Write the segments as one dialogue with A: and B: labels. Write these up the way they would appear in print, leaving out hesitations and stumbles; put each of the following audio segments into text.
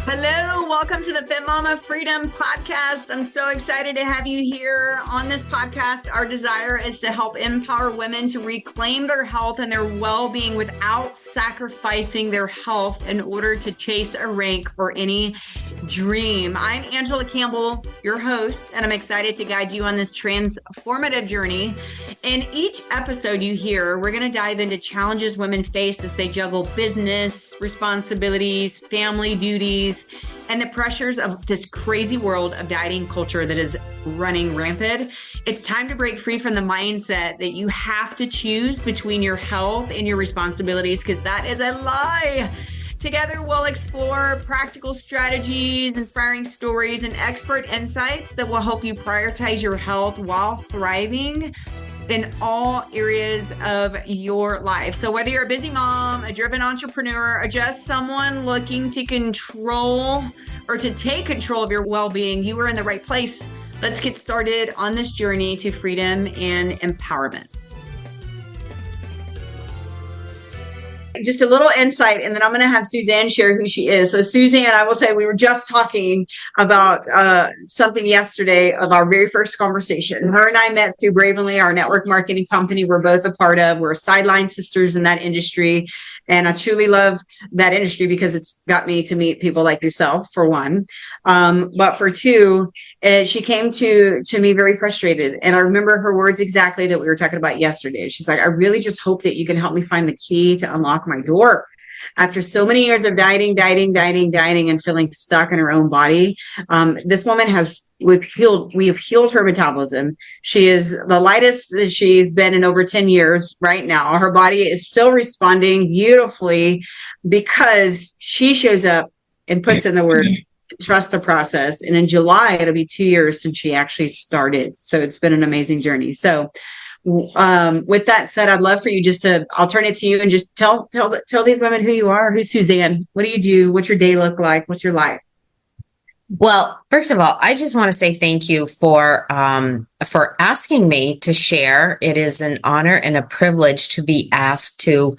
A: Hello, welcome to the Fit Mama Freedom Podcast. I'm so excited to have you here on this podcast. Our desire is to help empower women to reclaim their health and their well-being without sacrificing their health in order to chase a rank or any dream. I'm Angela Campbell, your host, and I'm excited to guide you on this transformative journey. In each episode you hear, we're going to dive into challenges women face as they juggle business, responsibilities, family duties, and the pressures of this crazy world of dieting culture that is running rampant. It's time to break free from the mindset that you have to choose between your health and your responsibilities, because that is a lie. Together, we'll explore practical strategies, inspiring stories, and expert insights that will help you prioritize your health while thriving in all areas of your life. So whether you're a busy mom, a driven entrepreneur, or just someone looking to control or to take control of your well-being, you are in the right place. Let's get started on this journey to freedom and empowerment. Just a little insight, and then I'm going to have Suzanne share who she is. So Suzanne, I will say, we were just talking about something yesterday of our very first conversation. Her and I met through Bravenly, our network marketing company we're both a part of. We're sideline sisters in that industry. And I truly love that industry because it's got me to meet people like yourself, for one. But for two, she came to me very frustrated. And I remember her words exactly that we were talking about yesterday. She's like, I really just hope that you can help me find the key to unlock my door. After so many years of dieting, and feeling stuck in her own body, this woman we have healed her metabolism. She is the lightest that she's been in over 10 years right now. Her body is still responding beautifully because she shows up and puts in the work. Trust the process. And in July, it'll be 2 years since she actually started. So it's been an amazing journey. So with that said, I'd love for you I'll turn it to you and just tell these women who you are. Who's Suzanne? What do you do? What's your day look like? What's your life?
B: Well, first of all, I just want to say thank you for asking me to share. It is an honor and a privilege to be asked to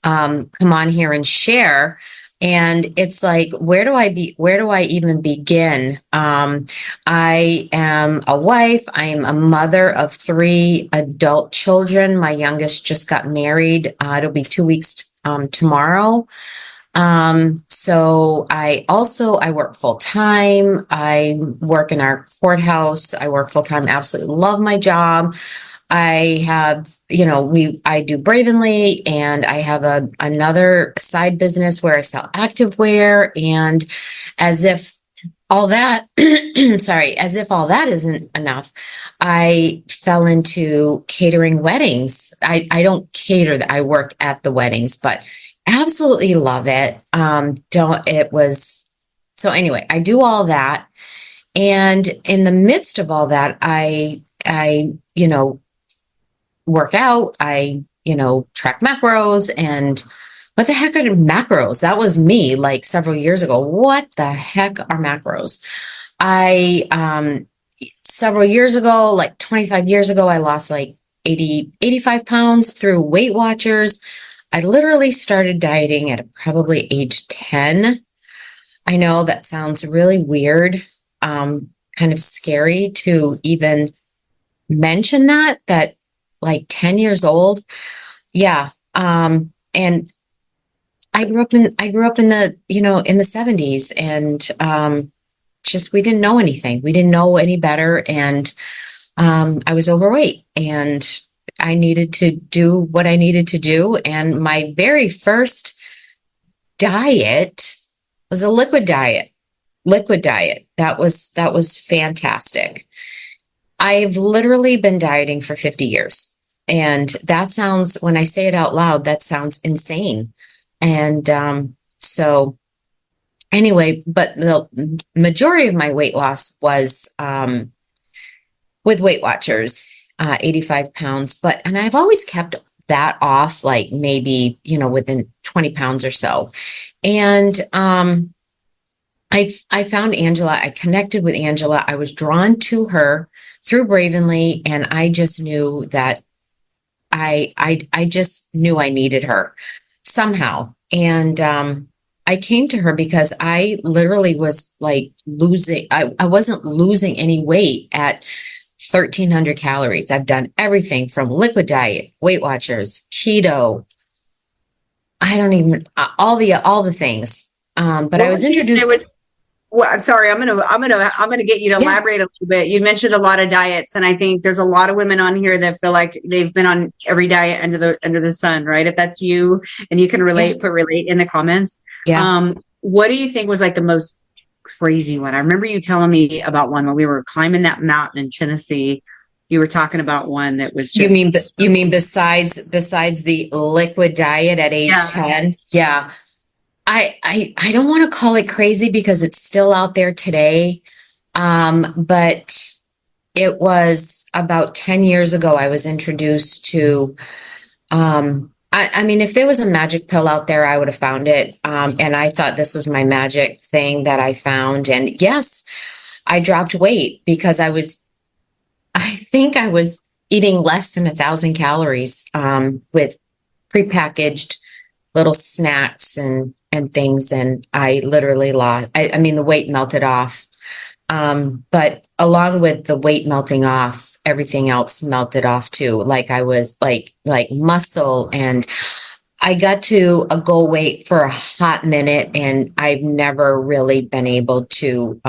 B: come on here and share. And it's like, where do I even begin? I am a wife. I am a mother of 3 adult children. My youngest just got married. It'll be 2 weeks tomorrow. So I work full time. I work in our courthouse. I work full time. Absolutely love my job. I have, I do Bravenly, and I have another side business where I sell activewear. And as if all that, as if all that isn't enough, I fell into catering weddings. I don't cater that. I work at the weddings, but absolutely love it. So anyway, I do all that. And in the midst of all that, I work out, I track macros. And what the heck are macros? That was me like several years ago. What the heck are macros? Several years ago, like 25 years ago, I lost like 85 pounds through Weight Watchers. I literally started dieting at probably age 10. I know that sounds really weird, kind of scary to even mention that like 10 years old. Yeah. And I grew up in the, in the 70s, and we didn't know anything. We didn't know any better. And I was overweight, and I needed to do what I needed to do. And my very first diet was a liquid diet. That was fantastic. I've literally been dieting for 50 years. And that sounds, when I say it out loud, that sounds insane. And so anyway, but the majority of my weight loss was with Weight Watchers, 85 pounds. And I've always kept that off, like maybe, within 20 pounds or so. And I found Angela. I connected with Angela. I was drawn to her through Bravenly, and I just knew that I just knew I needed her somehow. And I came to her because I literally was like I wasn't losing any weight at 1,300 calories. I've done everything from liquid diet, Weight Watchers, keto. I don't even, all the things. But I
A: What
B: was
A: would you say
B: introduced.
A: was, well, I'm sorry, I'm gonna get you to
B: Yeah,
A: elaborate a little bit. You mentioned a lot of diets, and I think there's a lot of women on here that feel like they've been on every diet under the sun, right? If that's you and you can
B: yeah,
A: relate, put relate in the comments.
B: yeah.
A: What do you think was like the most crazy one? I remember you telling me about one when we were climbing that mountain in Tennessee. You were talking about one that was just
B: You mean besides the liquid diet at age
A: yeah.
B: 10? Yeah. I don't want to call it crazy because it's still out there today. But it was about 10 years ago I was introduced to I mean, if there was a magic pill out there, I would have found it. And I thought this was my magic thing that I found. And yes, I dropped weight because I think I was eating less than 1,000 calories, with prepackaged little snacks and things. And I literally lost, I mean, the weight melted off. But along with the weight melting off, everything else melted off too. Like I was like muscle, and I got to a goal weight for a hot minute, and I've never really been able to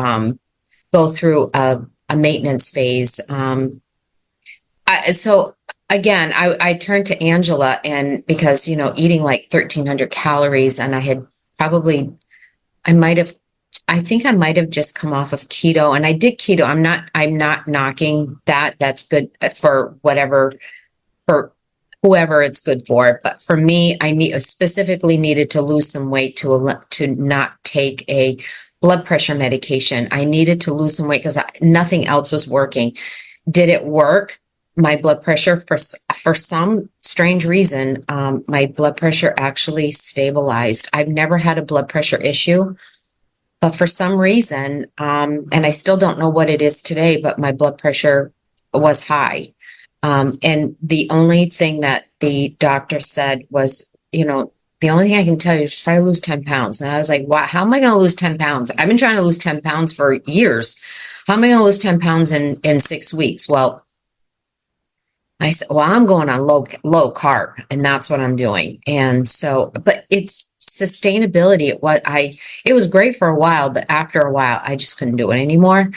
B: go through a maintenance phase. So again, I turned to Angela, and because, eating like 1,300 calories, and I might have, I think I might have just come off of keto, and I did keto. I'm not knocking that. That's good for whoever it's good for. But for me, specifically needed to lose some weight to not take a blood pressure medication. I needed to lose some weight because nothing else was working. Did it work? My blood pressure, for some strange reason, my blood pressure actually stabilized. I've never had a blood pressure issue, but for some reason, and I still don't know what it is today, but my blood pressure was high. And the only thing that the doctor said was, the only thing I can tell you is try to lose 10 pounds. And I was like, wow, how am I going to lose 10 pounds? I've been trying to lose 10 pounds for years. How am I going to lose 10 pounds in 6 weeks? Well, I said, well, I'm going on low carb, and that's what I'm doing. And so, but it's sustainability. It was great for a while, but after a while, I just couldn't do it anymore.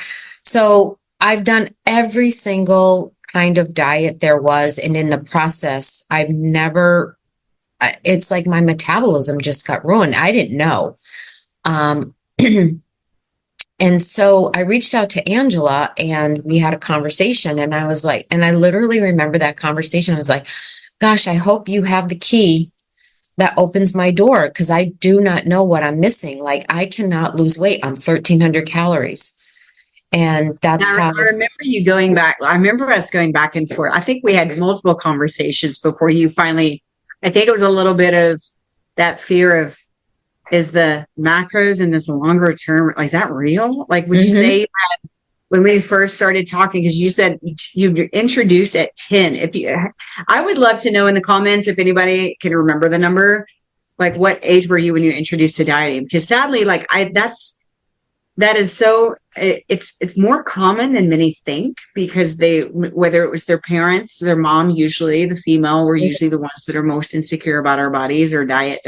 B: So I've done every single kind of diet there was. And in the process, it's like my metabolism just got ruined. I didn't know. Um, And so I reached out to Angela, and we had a conversation, and I was like, and I literally remember that conversation. I was like, gosh, I hope you have the key that opens my door, because I do not know what I'm missing. Like, I cannot lose weight on 1,300 calories. And that's
A: I
B: how.
A: remember you going back. I remember us going back and forth. I think we had multiple conversations before you finally, I think it was a little bit of that fear of, is the macros in this longer term, like, is that real? Like, would you say that when we first started talking, because you said you introduced at 10, I would love to know in the comments if anybody can remember the number, like what age were you when you introduced to dieting? Because sadly, like that is so, it's more common than many think, because whether it was their parents, their mom, usually the female, were usually the ones that are most insecure about our bodies, or diet.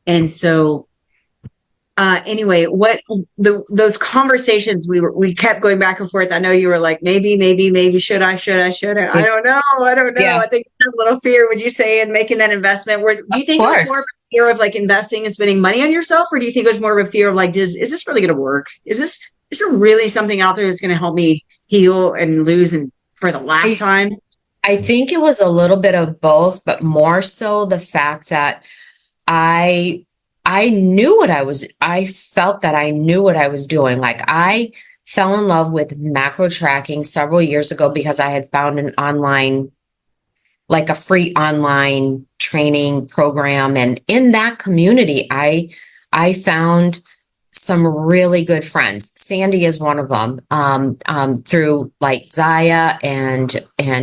A: And so, anyway, those conversations, we kept going back and forth. I know you were like, maybe, should I? I don't know.
B: Yeah.
A: I think it's a little fear, would you say, in making that investment? Do you think it was more of a fear of like investing and spending money on yourself, or do you think it was more of a fear of like, is this really going to work? Is there really something out there that's going to help me heal and lose and for the last time?
B: I think it was a little bit of both, but more so the fact that I felt that I knew what I was doing. Like, I fell in love with macro tracking several years ago because I had found a free online training program. And in that community, I found some really good friends. Sandy is one of them, through like Zaya and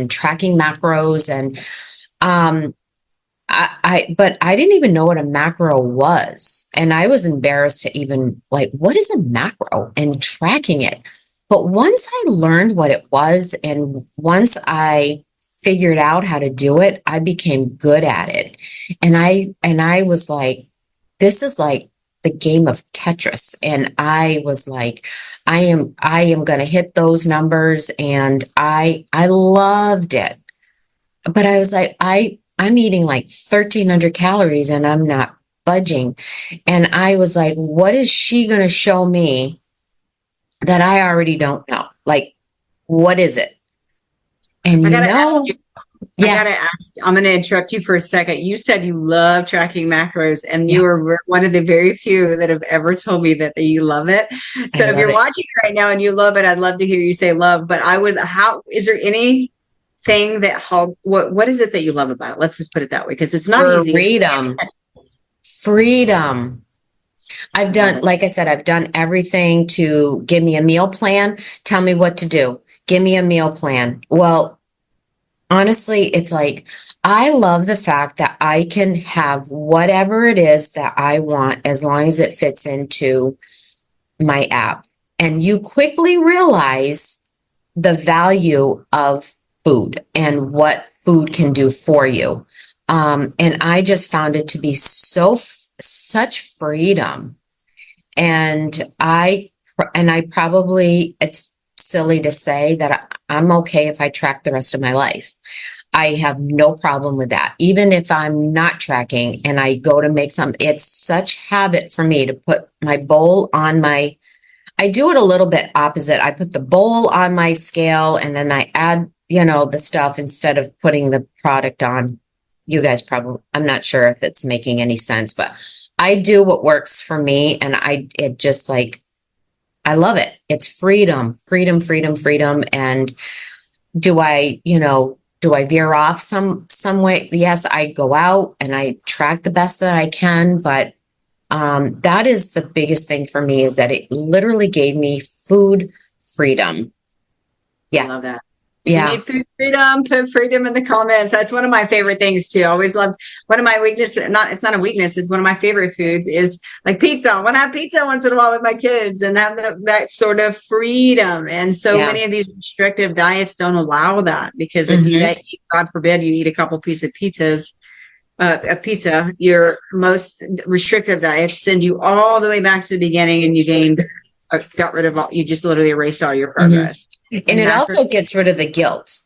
B: tracking macros. And, but I didn't even know what a macro was. And I was embarrassed to even like, what is a macro and tracking it? But once I learned what it was, and once I figured out how to do it, I became good at it. And I was like, this is like the game of Tetris. And I was like, I am going to hit those numbers. And I loved it. But I was like, I'm eating like 1,300 calories and I'm not budging. And I was like, what is she going to show me that I already don't know? Like, what is it? And
A: I
B: you
A: gotta ask
B: know,
A: you, I
B: yeah,
A: gotta ask, I'm gonna interrupt you for a second. You said you love tracking macros, and
B: yeah,
A: you are one of the very few that have ever told me that you love it.
B: I
A: So if
B: love
A: you're
B: it.
A: watching right now and you love it, I'd love to hear you say love. But how is there anything that what is it that you love about it? Let's just put it that way, because it's not easy.
B: Freedom, freedom. I've
A: Love
B: done,
A: it.
B: like I said, I've done everything to give me a meal plan, tell me what to do, give me a meal plan. Well, honestly, it's like, I love the fact that I can have whatever it is that I want as long as it fits into my app. And you quickly realize the value of food and what food can do for you. And I just found it to be such freedom. And I probably, it's silly to say that I'm okay if I track the rest of my life. I have no problem with that. Even if I'm not tracking and I go to make some, it's such habit for me to put my bowl on I do it a little bit opposite. I put the bowl on my scale and then I add, the stuff instead of putting the product on. You guys probably, I'm not sure if it's making any sense, but I do what works for me. And it just like, I love it. It's freedom, freedom, freedom, freedom. And do I veer off some way? Yes, I go out and I track the best that I can, but that is the biggest thing for me, is that it literally gave me food freedom.
A: I
B: Yeah.
A: love that. You
B: Yeah.
A: need food freedom, put freedom in the comments. That's one of my favorite things too. I always loved, one of my weaknesses, it's not a weakness, it's one of my favorite foods is like pizza. I want to have pizza once in a while with my kids and have that sort of freedom. And so
B: Yeah.
A: many of these restrictive diets don't allow that, because if you
B: Mhm.
A: eat, God forbid, you eat a couple pieces of pizza, your most restrictive diets send you all the way back to the beginning, and you got rid of you just literally erased all your progress.
B: And it also gets rid of the guilt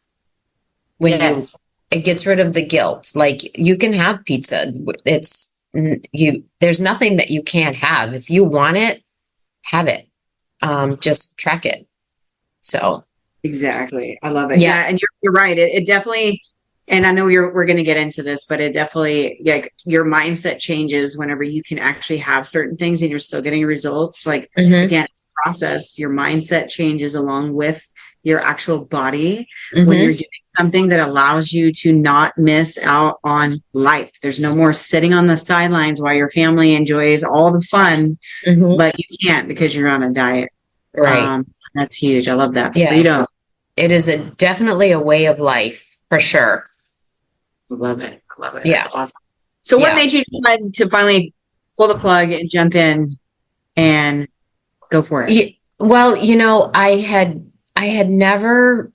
A: Yes.
B: it gets rid of the guilt. Like, you can have pizza. There's nothing that you can't have. If you want it, have it. Just track it. So
A: Exactly. I love it.
B: yeah.
A: Yeah. And you're right. It definitely, and I know we're going to get into this, but it definitely, like, your mindset changes whenever you can actually have certain things and you're still getting results. Like,
B: Mhm.
A: again, it's a process. Your mindset changes along with your actual body when
B: Mhm.
A: you're doing something that allows you to not miss out on life. There's no more sitting on the sidelines while your family enjoys all the fun,
B: Mhm.
A: but you can't because you're on a diet.
B: Right.
A: That's huge. I love that.
B: Yeah.
A: Freedom.
B: It is definitely a way of life for sure.
A: Love it. Love it.
B: Yeah.
A: That's awesome. So what
B: Yeah.
A: made you decide to finally pull the plug and jump in and go for it?
B: Well, I had never,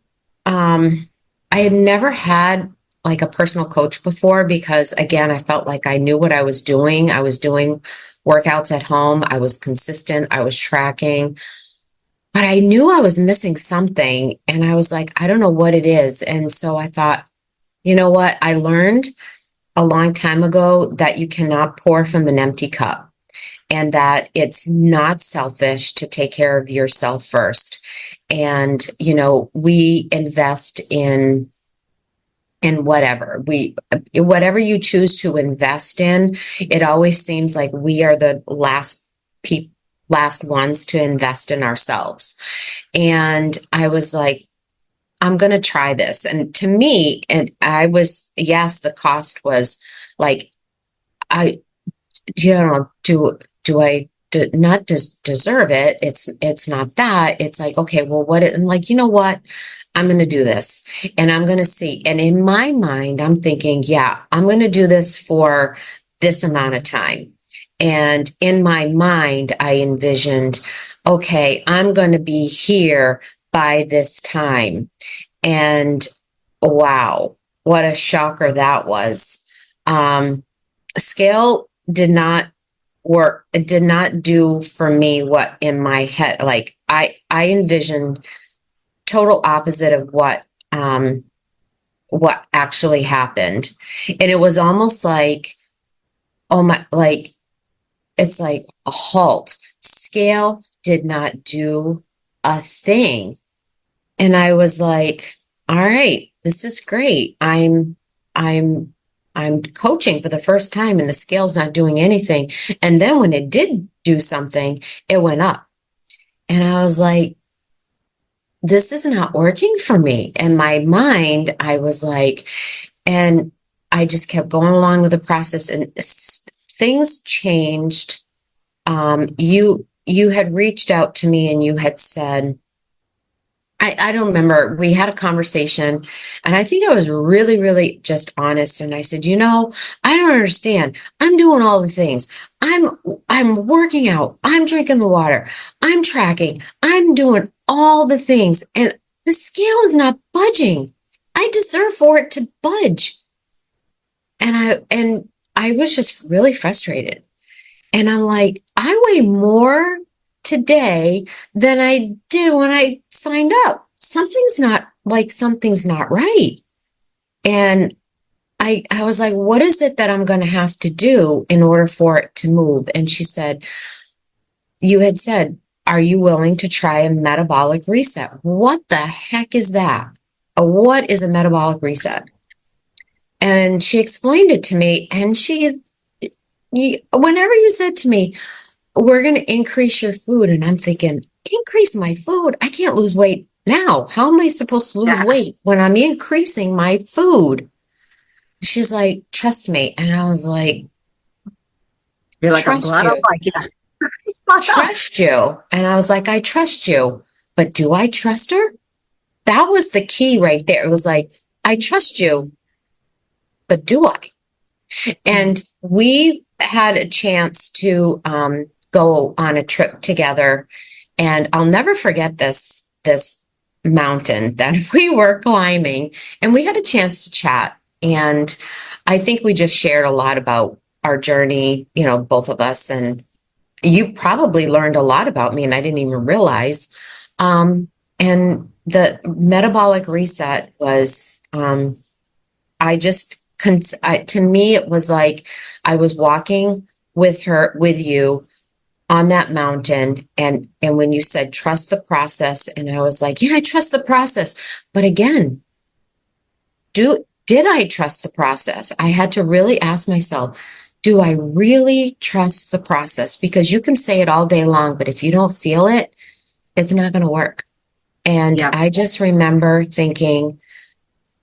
B: I had never had like a personal coach before, because again, I felt like I knew what I was doing. I was doing workouts at home. I was consistent. I was tracking, but I knew I was missing something. And I was like, I don't know what it is. And so I thought, you know what? I learned a long time ago that you cannot pour from an empty cup, and that it's not selfish to take care of yourself first. And, we invest in whatever you choose to invest in. It always seems like we are the last ones to invest in ourselves. And I was like, I'm going to try this. And to me, yes, the cost was like, do I deserve it. It's not that. It's like, okay, well, and like, you know what? I'm going to do this and I'm going to see. And in my mind, I'm thinking, yeah, I'm going to do this for this amount of time. And in my mind, I envisioned, okay, I'm going to be here by this time. And wow, what a shocker that was. Scale did not work. It did not do for me what in my head, like I envisioned total opposite of what actually happened. And it was almost like, oh my, like, it's like a halt. Scale did not do a thing. And I was like, all right, this is great. I'm coaching for the first time and the scale's not doing anything. And then when it did do something, it went up. And I was like, this is not working for me. In my mind, I was like, and I just kept going along with the process and things changed. You had reached out to me and you had said, I don't remember. We had a conversation and I think I was really, really just honest. And I said, I don't understand. I'm doing all the things. I'm working out. I'm drinking the water. I'm tracking. I'm doing all the things. And the scale is not budging. I deserve for it to budge. And I was just really frustrated. And I'm like, I weigh more today than I did when I signed up. Something's not right. And I was like, what is it that I'm going to have to do in order for it to move? And she said, you had said, are you willing to try a metabolic reset? What the heck is that? What is a metabolic reset? And she explained it to me. And whenever you said to me, we're going to increase your food. And I'm thinking, increase my food? I can't lose weight now. How am I supposed to lose weight when I'm increasing my food? She's like, trust me. And I was like,
A: you're like,
B: trust you. Trust you. And I was like, I trust you. But do I trust her? That was the key right there. It was like, I trust you, but do I? And we had a chance to go on a trip together. And I'll never forget this mountain that we were climbing. And we had a chance to chat. And I think we just shared a lot about our journey, both of us. And you probably learned a lot about me and I didn't even realize. And the metabolic reset was, to me, it was like I was walking with you on that mountain. And when you said, trust the process. And I was like, yeah, I trust the process. But again, did I trust the process? I had to really ask myself, do I really trust the process? Because you can say it all day long, but if you don't feel it, it's not going to work. And I just remember thinking,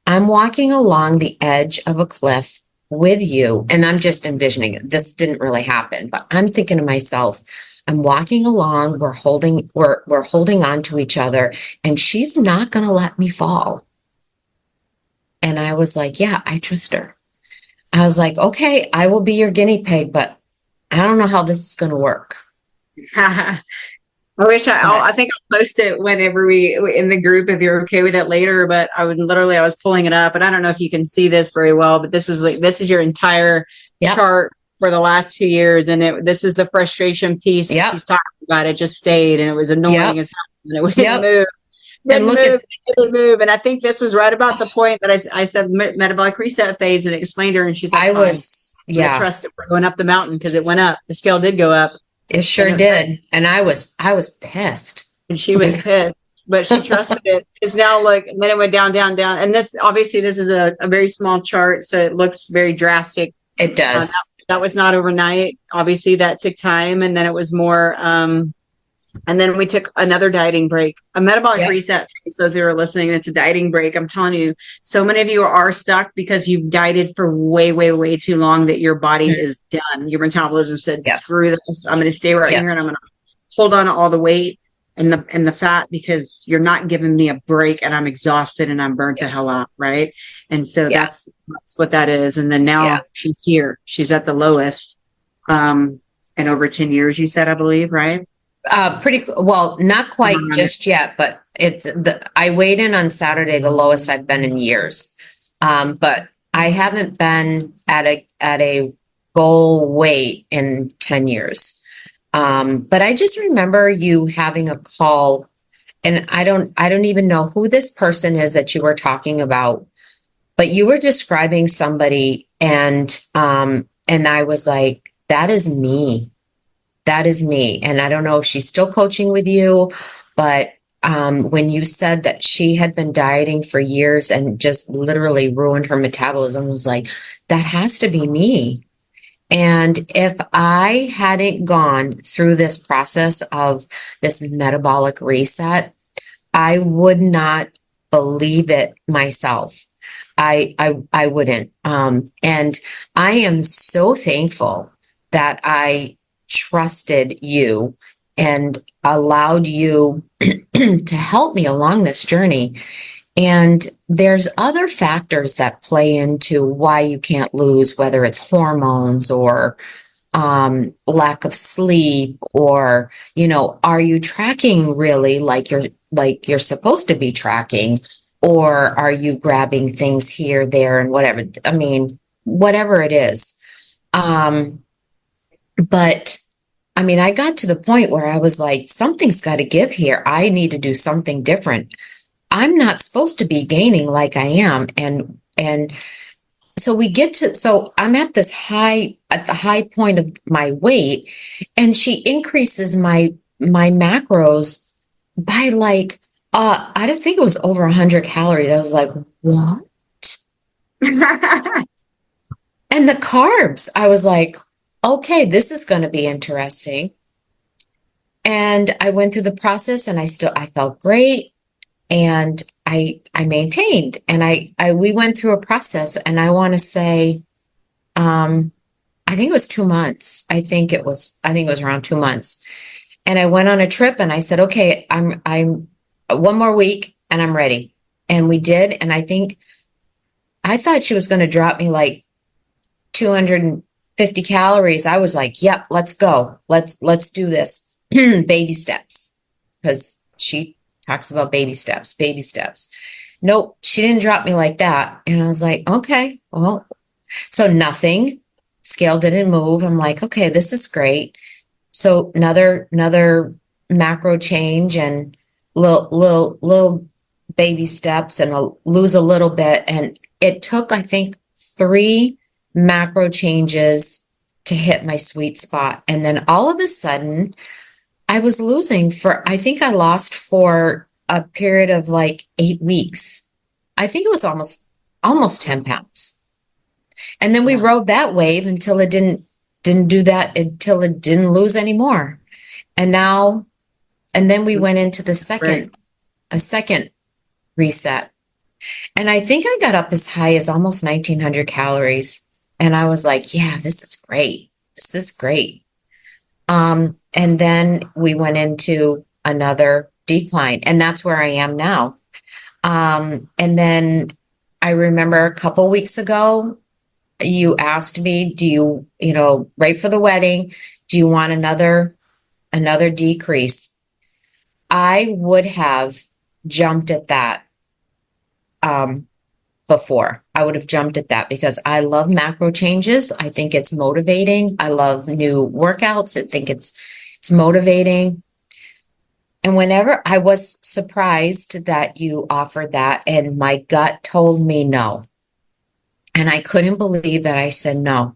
B: I'm walking along the edge of a cliff with you. And I'm just envisioning it. This didn't really happen, but I'm thinking to myself, I'm walking along, we're holding on to each other, and she's not going to let me fall. And I was like, yeah, I trust her. I was like, okay, I will be your guinea pig, but I don't know how this is going to work.
A: I think I'll post it whenever we in the group, if you're okay with it later, but I was pulling it up and I don't know if you can see this very well, but this is your entire chart for the last 2 years. And this was the frustration piece that she's talking about. It just stayed and it was annoying as hell and it wouldn't move. Didn't move. And I think this was right about the point that I said metabolic reset phase and it explained to her and she's like, I trust it. We're going up the mountain because it went up. The scale did go up.
B: It sure did. And I was pissed.
A: And she was pissed, but she trusted it. It's now and then it went down, down, down. And this is a very small chart. So it looks very drastic.
B: It does.
A: That was not overnight. Obviously that took time. And then it was more, And then we took another dieting break, a metabolic
B: Yeah.
A: reset. For those who are listening, it's a dieting break. I'm telling you, so many of you are stuck because you've dieted for way, way, way too long that your body
B: Mhm.
A: is done. Your metabolism said,
B: Yeah.
A: screw this. I'm going to stay right
B: Yeah.
A: here and I'm going to hold on to all the weight and the fat because you're not giving me a break and I'm exhausted and I'm burnt the
B: Yeah.
A: hell out. Right. And so
B: Yeah.
A: that's what that is. And then
B: Yeah.
A: now she's here. She's at the lowest in over 10 years, you said, I believe, right?
B: Well, not quite just yet, but I weighed in on Saturday, the lowest I've been in years. But I haven't been at a goal weight in 10 years. But I just remember you having a call, and I don't even know who this person is that you were talking about, but you were describing somebody, and I was like, that is me. That is me. And I don't know if she's still coaching with you, but when you said that she had been dieting for years and just literally ruined her metabolism, I was like, that has to be me. And if I hadn't gone through this process of this metabolic reset, I would not believe it myself. I wouldn't. And I am so thankful that I trusted you and allowed you to help me along this journey. And there's other factors that play into why you can't lose, whether it's hormones or lack of sleep, or, are you tracking really like you're supposed to be tracking, or are you grabbing things here, there, and whatever? I mean, whatever it is. But I mean, I got to the point where I was like, something's got to give here. I need to do something different. I'm not supposed to be gaining like I am. And so I'm at the high point of my weight, and she increases my macros by like, I don't think it was over 100 calories. I was like, what? And the carbs, I was like, okay, this is going to be interesting. And I went through the process, and I felt great. And I maintained, and we went through a process, and I want to say, I think it was 2 months. I think it was around 2 months. And I went on a trip, and I said, okay, I'm one more week and I'm ready. And we did. And I thought she was going to drop me like 250 calories. I was like, yep, let's go. Let's do this. Baby steps. Because she talks about baby steps. Nope, she didn't drop me like that. And I was like, okay, well, so nothing. Scale didn't move. I'm like, okay, this is great. So another macro change and little baby steps, and I'll lose a little bit. And it took, I think, 3 macro changes to hit my sweet spot. And then all of a sudden, I was losing I think I lost for a period of like 8 weeks. I think it was almost 10 pounds. And then we rode that wave until it didn't do that, until it didn't lose anymore. And then we went into a second reset. And I think I got up as high as almost 1,900 calories. And I was like, yeah, this is great. This is great. And then we went into another decline, and that's where I am now. And then I remember a couple weeks ago, you asked me, do you, right for the wedding, do you want another decrease? I would have jumped at that, before. I would have jumped at that because I love macro changes. I think it's motivating. I love new workouts. I think it's motivating. And whenever I was surprised that you offered that, and my gut told me no. And I couldn't believe that I said no.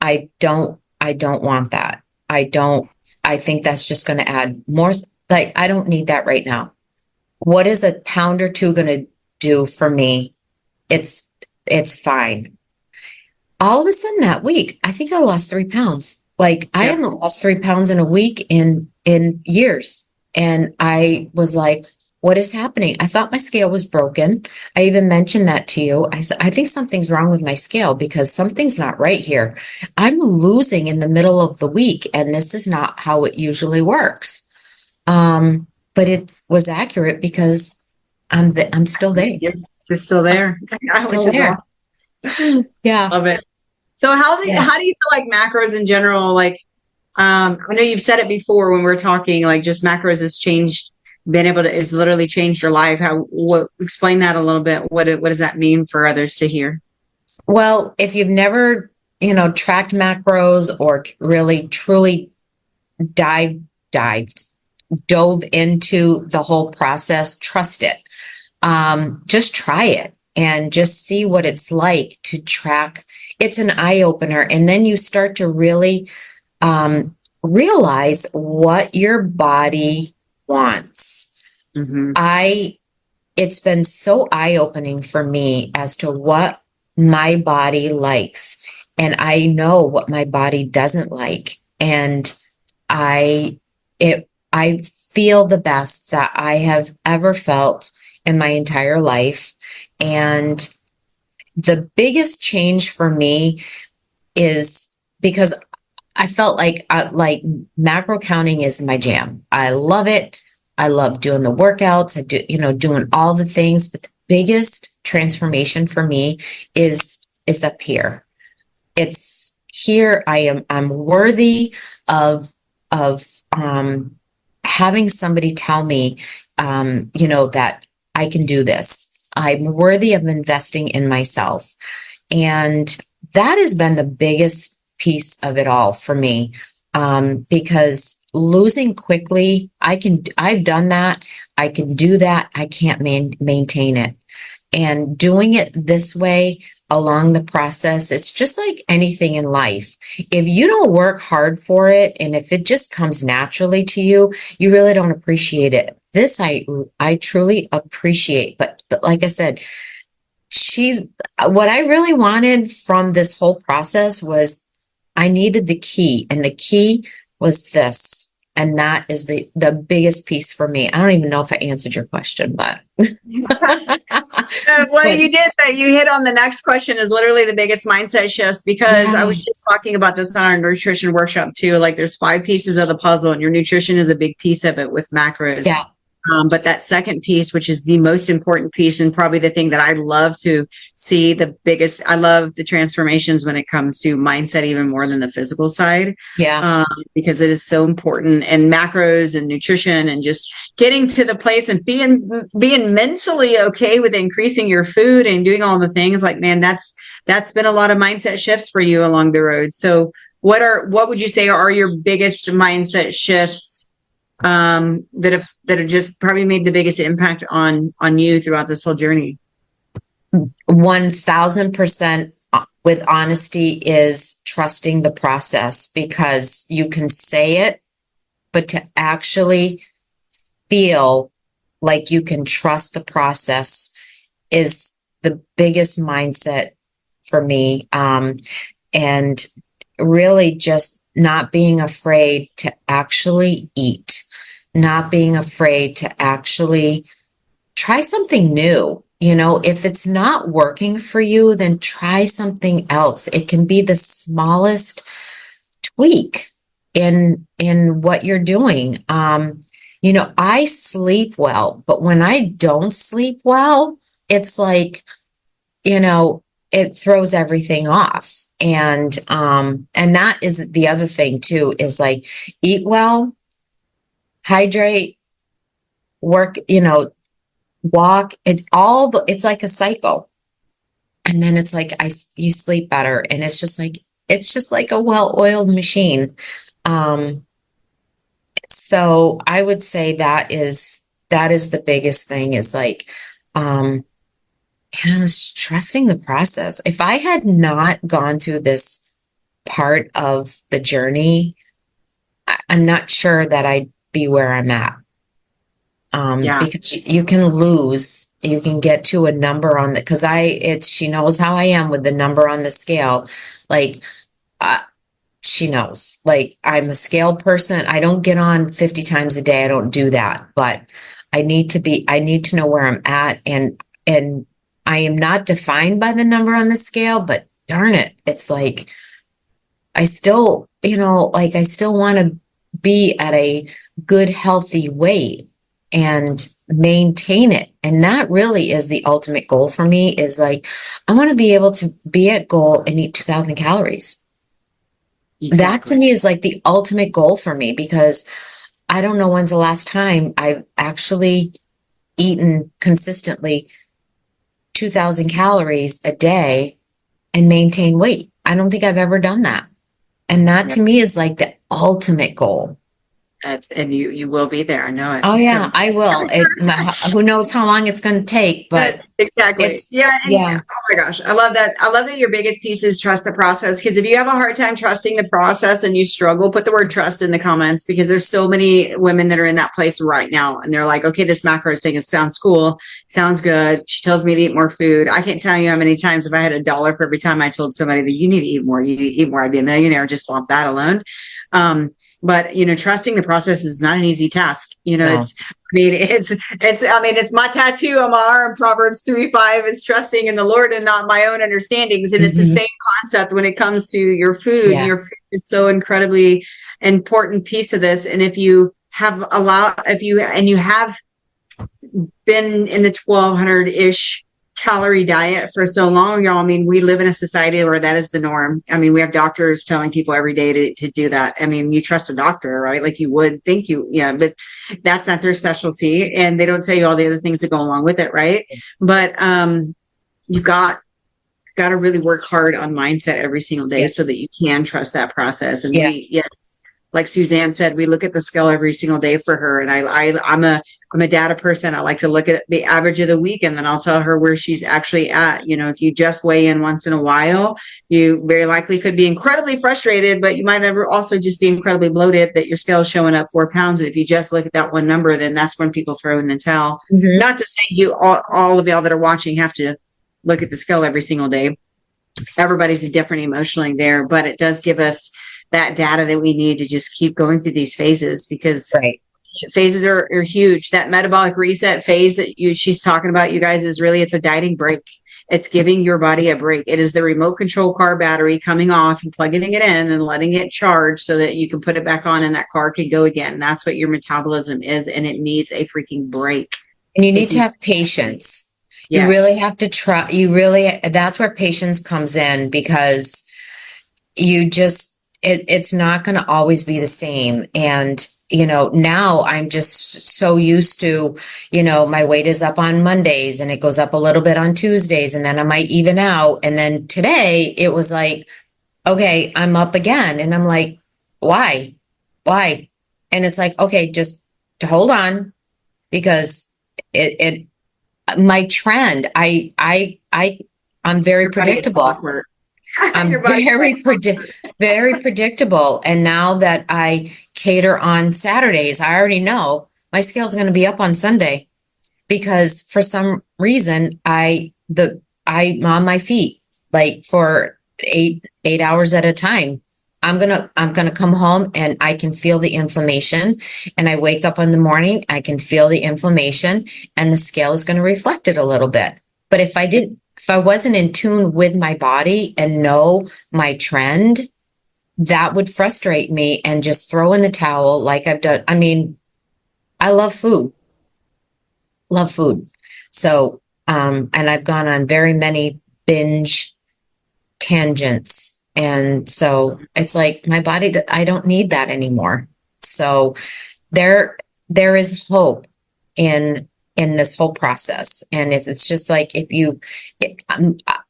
B: I don't want that. I think that's just going to add more. Like, I don't need that right now. What is a pound or two going to do for me? It's fine. All of a sudden that week, I think I lost 3 pounds Like I haven't lost 3 pounds in a week in years. And I was like, what is happening? I thought my scale was broken. I even mentioned that to you. I said, I think something's wrong with my scale because something's not right here. I'm losing in the middle of the week, and this is not how it usually works. But it was accurate because I'm still there.
A: You're still there.
B: Still there. Yeah.
A: Love it. So how do you feel like macros in general? Like, I know you've said it before when we're talking, like just macros has changed, it's literally changed your life. Explain that a little bit. What does that mean for others to hear?
B: Well, if you've never, tracked macros or really truly dove into the whole process, trust it. Just try it and just see what it's like to track. It's an eye opener. And then you start to really realize what your body wants.
A: Mm-hmm.
B: It's been so eye opening for me as to what my body likes. And I know what my body doesn't like. And I feel the best that I have ever felt in my entire life. And the biggest change for me is because I felt like macro counting is my jam. I love it. I love doing the workouts. I do, doing all the things, but the biggest transformation for me is up here. It's here. I'm worthy of having somebody tell me, that I can do this. I'm worthy of investing in myself. And that has been the biggest piece of it all for me. Because losing quickly, I've done that. I can do that. I can't maintain it. And doing it this way along the process, it's just like anything in life. If you don't work hard for it, and if it just comes naturally to you, you really don't appreciate it. This I truly appreciate. But like I said, what I really wanted from this whole process was I needed the key, and the key was this. And that is the biggest piece for me. I don't even know if I answered your question, but.
A: Well, you did, but you hit on the next question is literally the biggest mindset shifts, because I was just talking about this on our nutrition workshop too. Like there's 5 pieces of the puzzle, and your nutrition is a big piece of it with macros.
B: Yeah.
A: But that second piece, which is the most important piece, and probably the thing that I love to see I love the transformations when it comes to mindset, even more than the physical side.
B: Yeah.
A: Because it is so important, and macros and nutrition and just getting to the place and being mentally okay with increasing your food and doing all the things, like, man, that's been a lot of mindset shifts for you along the road. So what would you say are your biggest mindset shifts that have just probably made the biggest impact on you throughout this whole journey?
B: 1000% with honesty is trusting the process, because you can say it, but to actually feel like you can trust the process is the biggest mindset for me. And really just not being afraid to actually eat. Not being afraid to actually try something new. If it's not working for you, then try something else. It can be the smallest tweak in what you're doing. I sleep well, but when I don't sleep well, it's like, it throws everything off. And that is the other thing too, is like, eat well, hydrate, work, walk, it's like a cycle. And then it's like you sleep better, and it's just like a well-oiled machine. So I would say that is the biggest thing, is like, it's trusting the process. If I had not gone through this part of the journey, I'm not sure that I'd be where I'm at. Because you can get to a number on the, because she knows how I am with the number on the scale. Like, she knows, like, I'm a scale person. I don't get on 50 times a day. I don't do that, but I need to know where I'm at. And I am not defined by the number on the scale, but darn it, it's like, I still, like, I still want to be at a good, healthy weight and maintain it. And that really is the ultimate goal for me, is like, I want to be able to be at goal and eat 2,000 calories.
A: Exactly.
B: That to me is like the ultimate goal for me, because I don't know when's the last time I've actually eaten consistently 2,000 calories a day and maintain weight. I don't think I've ever done that. And that to me is like the ultimate goal.
A: And you will be there. I know it.
B: Oh, yeah, I will. Who knows how long it's going to take, but
A: exactly. Yeah. Oh my gosh. I love that. I love that your biggest piece is trust the process. Because if you have a hard time trusting the process and you struggle, put the word trust in the comments, because there's so many women that are in that place right now. And they're like, okay, this macros thing sounds cool. Sounds good. She tells me to eat more food. I can't tell you how many times if I had $1 for every time I told somebody that you need to eat more, you need to eat more, I'd be a millionaire just off that alone. But, trusting the process is not an easy task.
B: No.
A: It's my tattoo on my arm. Proverbs 3:5 is trusting in the Lord and not my own understandings. And it's the same concept when it comes to your food.
B: Yeah.
A: Your food is so incredibly important piece of this. And if you have you have been in the 1,200-ish calorie diet for so long, y'all. I mean, we live in a society where that is the norm. I mean, we have doctors telling people every day to do that. I mean, you trust a doctor, right? Like you would think but that's not their specialty. And they don't tell you all the other things that go along with it, right? But you've got to really work hard on mindset every single day so that you can trust that process. And like Suzanne said, we look at the scale every single day for her. And I'm a data person. I like to look at the average of the week, and then I'll tell her where she's actually at. If you just weigh in once in a while, you very likely could be incredibly frustrated, but you might never also just be incredibly bloated that your scale is showing up 4 pounds. And if you just look at that one number, then that's when people throw in the towel. Mm-hmm. Not to say all of y'all that are watching have to look at the scale every single day. Everybody's different emotionally there, but it does give us that data that we need to just keep going through these phases, because phases are huge. That metabolic reset phase that she's talking about, you guys, is really, it's a dieting break. It's giving your body a break. It is the remote control car battery coming off and plugging it in and letting it charge so that you can put it back on and that car can go again. That's what your metabolism is, and it needs a freaking break.
B: And you need to have patience.
A: Yes.
B: You really have to try. That's where patience comes in, because it's not going to always be the same. And, now I'm just so used to, my weight is up on Mondays and it goes up a little bit on Tuesdays, and then I might even out. And then today it was like, okay, I'm up again. And I'm like, why? And it's like, okay, just hold on, because my trend, I'm very predictable. I'm very predictable. And now that I cater on Saturdays, I already know my scale is going to be up on Sunday, because for some reason I'm on my feet like for eight hours at a time. I'm gonna come home and I can feel the inflammation, and I wake up in the morning, I can feel the inflammation, and the scale is going to reflect it a little bit. But if I wasn't in tune with my body and know my trend, that would frustrate me and just throw in the towel like I've done. I mean, I love food. So, and I've gone on very many binge tangents. And so it's like my body, I don't need that anymore. So there is hope in this whole process. And if it's just like,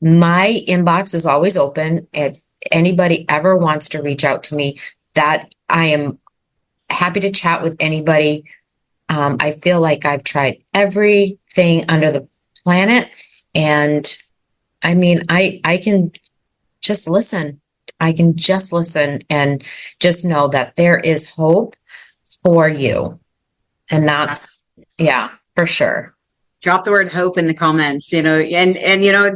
B: my inbox is always open. If anybody ever wants to reach out to me, that I am happy to chat with anybody. I feel like I've tried everything under the planet. And I mean, I can just listen. I can just listen and just know that there is hope for you. And that's, yeah, for sure.
A: Drop the word hope in the comments, and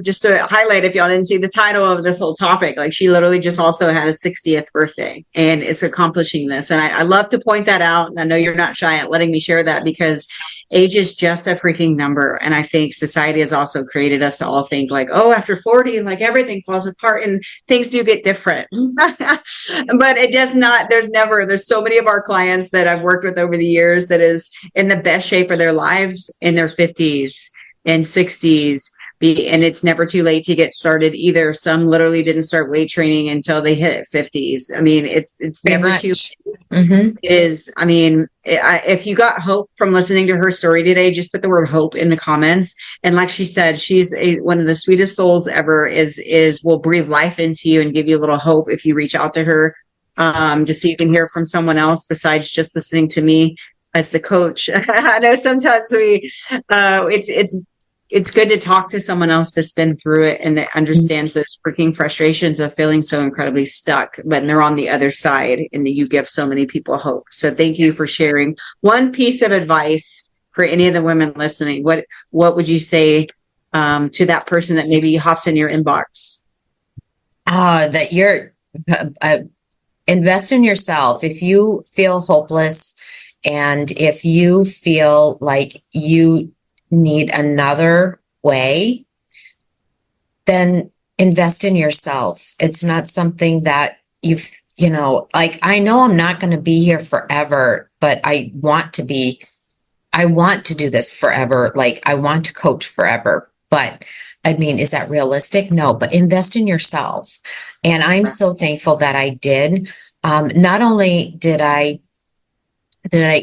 A: just to highlight, if y'all didn't see the title of this whole topic, like she literally just also had a 60th birthday and is accomplishing this. And I love to point that out. And I know you're not shy at letting me share that, because age is just a freaking number. And I think society has also created us to all think like, oh, after 40, like everything falls apart, and things do get different. But it does not. There's so many of our clients that I've worked with over the years that is in the best shape of their lives in their 50s and 60s, and it's never too late to get started either. Some literally didn't start weight training until they hit 50s. I mean, it's never too late. Mm-hmm. It is. I mean, if you got hope from listening to her story today, just put the word hope in the comments. And like she said, she's one of the sweetest souls ever. Will breathe life into you and give you a little hope if you reach out to her, just so you can hear from someone else besides just listening to me as the coach. I know sometimes it's good to talk to someone else that's been through it and that understands those freaking frustrations of feeling so incredibly stuck, but they're on the other side, and you give so many people hope. So thank you for sharing. One piece of advice for any of the women listening, what would you say to that person that maybe hops in your inbox?
B: That you're invest in yourself. If you feel hopeless, and if you feel like you need another way, then invest in yourself. It's not something that like, I know I'm not going to be here forever, but I want to do this forever. Like, I want to coach forever. But I mean, is that realistic? No, but invest in yourself. And I'm so thankful that I did. Not only did I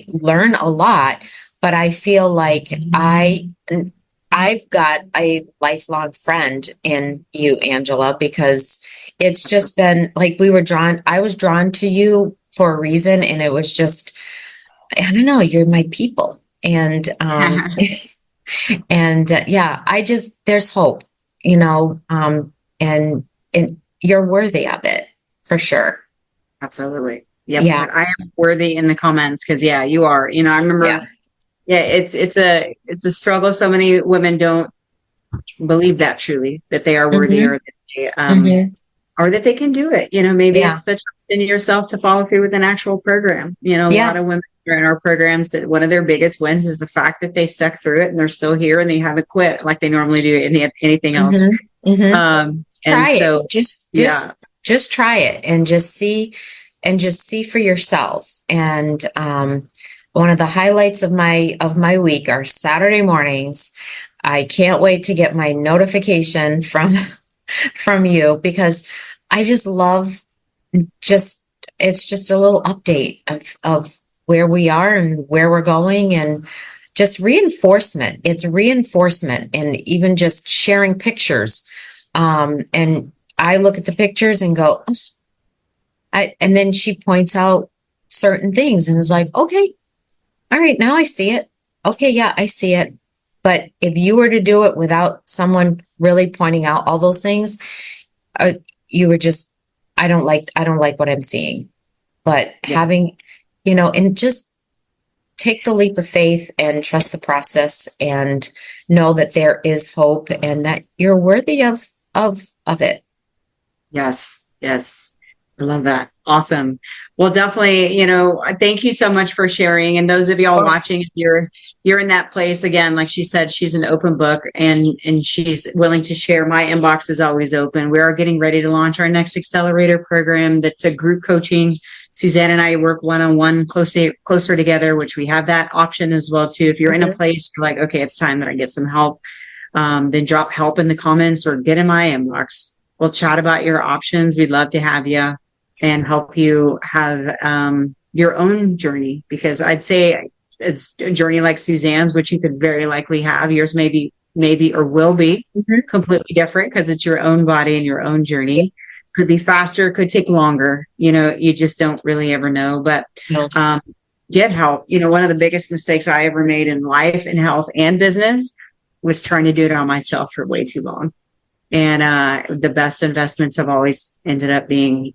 B: learn a lot, but I feel like I've got a lifelong friend in you, Angela, because it's just been like I was drawn to you for a reason, and it was just, I don't know, you're my people. And there's hope, and you're worthy of it for sure.
A: Absolutely. Yep. Yeah. I am worthy in the comments, because you are. I remember. Yeah, it's a struggle. So many women don't believe that truly, that they are worthy, mm-hmm. or that they can do it. Maybe it's the trust in yourself to follow through with an actual program. A lot of women are in our programs that one of their biggest wins is the fact that they stuck through it and they're still here and they haven't quit like they normally do anything else. Mm-hmm. Mm-hmm.
B: Try it. Just try it and just see for yourself. And one of the highlights of my week are Saturday mornings. I can't wait to get my notification from you, because I just love it's just a little update of where we are and where we're going, and just reinforcement. It's reinforcement, and even just sharing pictures. And I look at the pictures and go, and then she points out certain things and is like, okay, all right, now I see it. Okay, yeah, I see it. But if you were to do it without someone really pointing out all those things, you were just, I don't like what I'm seeing. But having, and just take the leap of faith and trust the process and know that there is hope and that you're worthy of it. Yes. I love that. Awesome. Well, definitely, thank you so much for sharing. And those of y'all watching, you're in that place again. Like she said, she's an open book, and she's willing to share. My inbox is always open. We are getting ready to launch our next accelerator program. That's a group coaching. Suzanne and I work one-on-one closer together, which we have that option as well too. If you're in a place you're like, okay, it's time that I get some help, then drop help in the comments or get in my inbox. We'll chat about your options. We'd love to have you and help you have your own journey, because I'd say it's a journey like Suzanne's, which you could very likely have. Yours maybe or will be completely different, because it's your own body and your own journey. Could be faster, could take longer. You just don't really ever know. But get help. One of the biggest mistakes I ever made in life and health and business was trying to do it on myself for way too long. And the best investments have always ended up being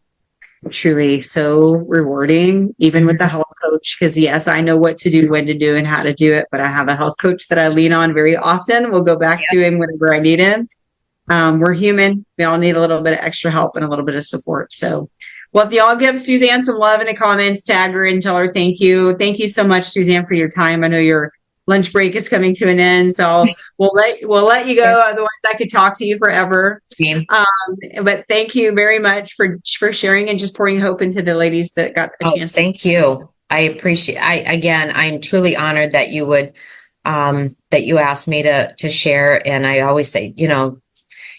A: truly so rewarding, even with the health coach. Because yes, I know what to do, when to do, and how to do it. But I have a health coach that I lean on very often. We'll go back to him whenever I need him. We're human. We all need a little bit of extra help and a little bit of support. So, well, if y'all give Suzanne some love in the comments, tag her and tell her thank you. Thank you so much, Suzanne, for your time. I know your lunch break is coming to an end, so we'll let you go. Otherwise, I could talk to you forever. But thank you very much for sharing and just pouring hope into the ladies that got a chance.
B: Thank you. I appreciate. I'm truly honored that you would that you asked me to share. And I always say,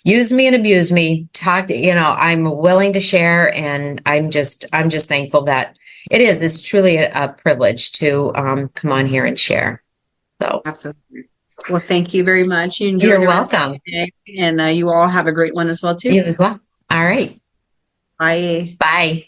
B: use me and abuse me. I'm willing to share, and I'm just thankful that it's truly a privilege to come on here and share. So
A: absolutely. Well, thank you very much.
B: You're welcome.
A: And you all have a great one as well, too.
B: You as well. All right.
A: Bye.
B: Bye.